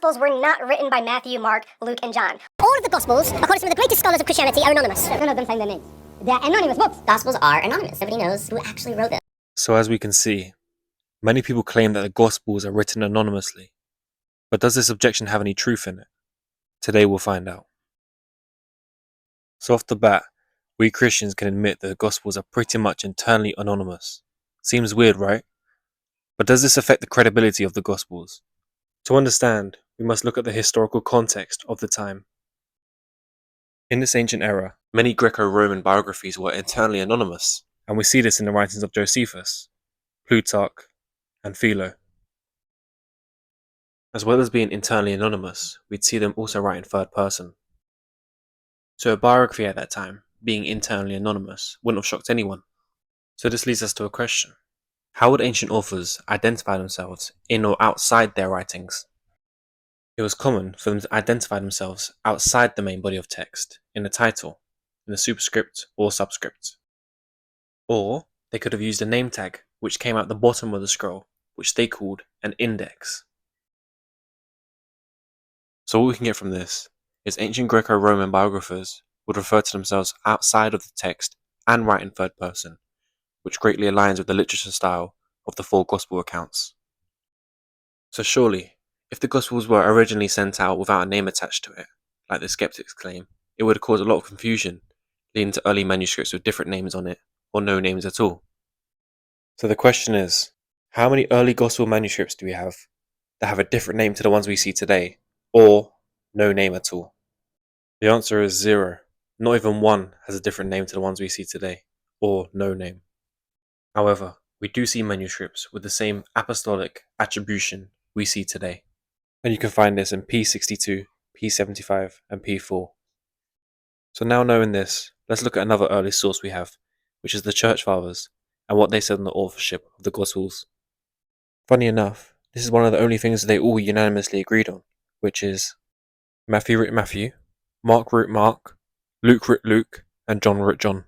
Gospels were not written by Matthew, Mark, Luke, and John. All of the Gospels, according to some of the greatest scholars of Christianity, are anonymous. None of them sign their names. They're anonymous books. Gospels are anonymous. Nobody knows who actually wrote them. So as we can see, many people claim that the Gospels are written anonymously. But does this objection have any truth in it? Today we'll find out. So off the bat, we Christians can admit that the Gospels are pretty much internally anonymous. Seems weird, right? But does this affect the credibility of the Gospels? To understand, we must look at the historical context of the time. In this ancient era, many Greco-Roman biographies were internally anonymous, and we see this in the writings of Josephus, Plutarch, and Philo. As well as being internally anonymous, we'd see them also write in third person. So a biography at that time, being internally anonymous, wouldn't have shocked anyone. So this leads us to a question. How would ancient authors identify themselves in or outside their writings? It was common for them to identify themselves outside the main body of text, in the title, in the superscript or subscript. Or they could have used a name tag, which came out the bottom of the scroll, which they called an index. So what we can get from this is ancient Greco-Roman biographers would refer to themselves outside of the text and write in third person, which greatly aligns with the literature style of the four Gospel accounts. So surely, if the Gospels were originally sent out without a name attached to it, like the skeptics claim, it would have caused a lot of confusion, leading to early manuscripts with different names on it, or no names at all. So the question is, how many early Gospel manuscripts do we have that have a different name to the ones we see today, or no name at all? The answer is 0. Not even one has a different name to the ones we see today, or no name. However, we do see manuscripts with the same apostolic attribution we see today. And you can find this in P62, P75, and P4. So now knowing this, let's look at another early source we have, which is the Church Fathers, and what they said on the authorship of the Gospels. Funny enough, this is one of the only things they all unanimously agreed on, which is Matthew wrote Matthew, Mark wrote Mark, Luke wrote Luke, and John wrote John.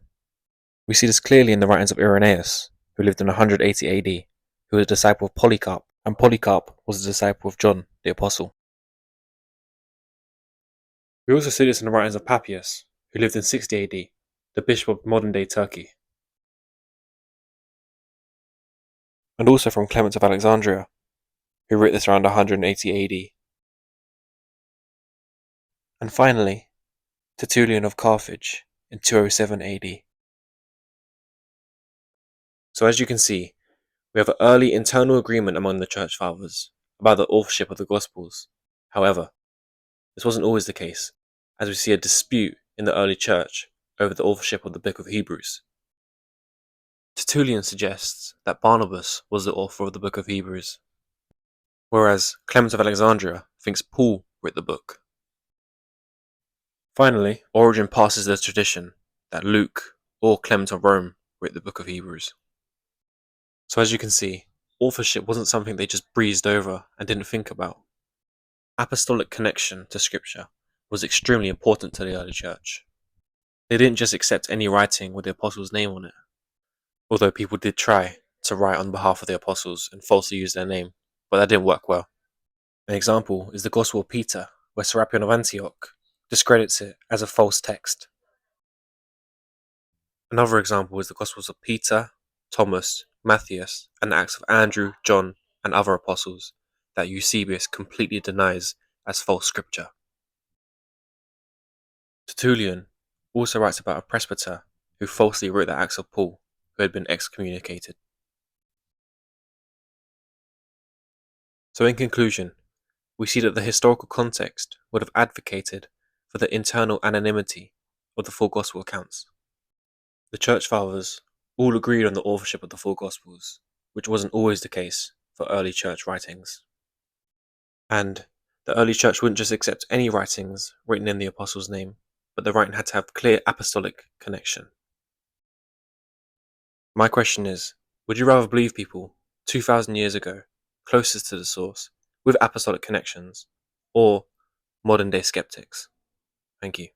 We see this clearly in the writings of Irenaeus, who lived in 180 AD, who was a disciple of Polycarp, and Polycarp was a disciple of John the Apostle. We also see this in the writings of Papias, who lived in 60 AD, the bishop of modern-day Turkey. And also from Clement of Alexandria, who wrote this around 180 AD. And finally, Tertullian of Carthage in 207 AD. So as you can see, we have an early internal agreement among the Church Fathers about the authorship of the Gospels. However, this wasn't always the case, as we see a dispute in the early Church over the authorship of the book of Hebrews. Tertullian suggests that Barnabas was the author of the book of Hebrews, whereas Clement of Alexandria thinks Paul wrote the book. Finally, Origen passes the tradition that Luke or Clement of Rome wrote the book of Hebrews. So as you can see, authorship wasn't something they just breezed over and didn't think about. Apostolic connection to scripture was extremely important to the early church. They didn't just accept any writing with the apostles' name on it, although people did try to write on behalf of the apostles and falsely use their name, but that didn't work well. An example is the Gospel of Peter, where Serapion of Antioch discredits it as a false text. Another example is the Gospels of Peter, Thomas, Matthias, and the Acts of Andrew, John, and other apostles that Eusebius completely denies as false scripture. Tertullian also writes about a presbyter who falsely wrote the Acts of Paul, who had been excommunicated. So in conclusion, we see that the historical context would have advocated for the internal anonymity of the four Gospel accounts. The Church Fathers all agreed on the authorship of the four Gospels, which wasn't always the case for early church writings. And the early church wouldn't just accept any writings written in the apostle's name, but the writing had to have clear apostolic connection. My question is, would you rather believe people 2,000 years ago, closest to the source, with apostolic connections, or modern day skeptics? Thank you.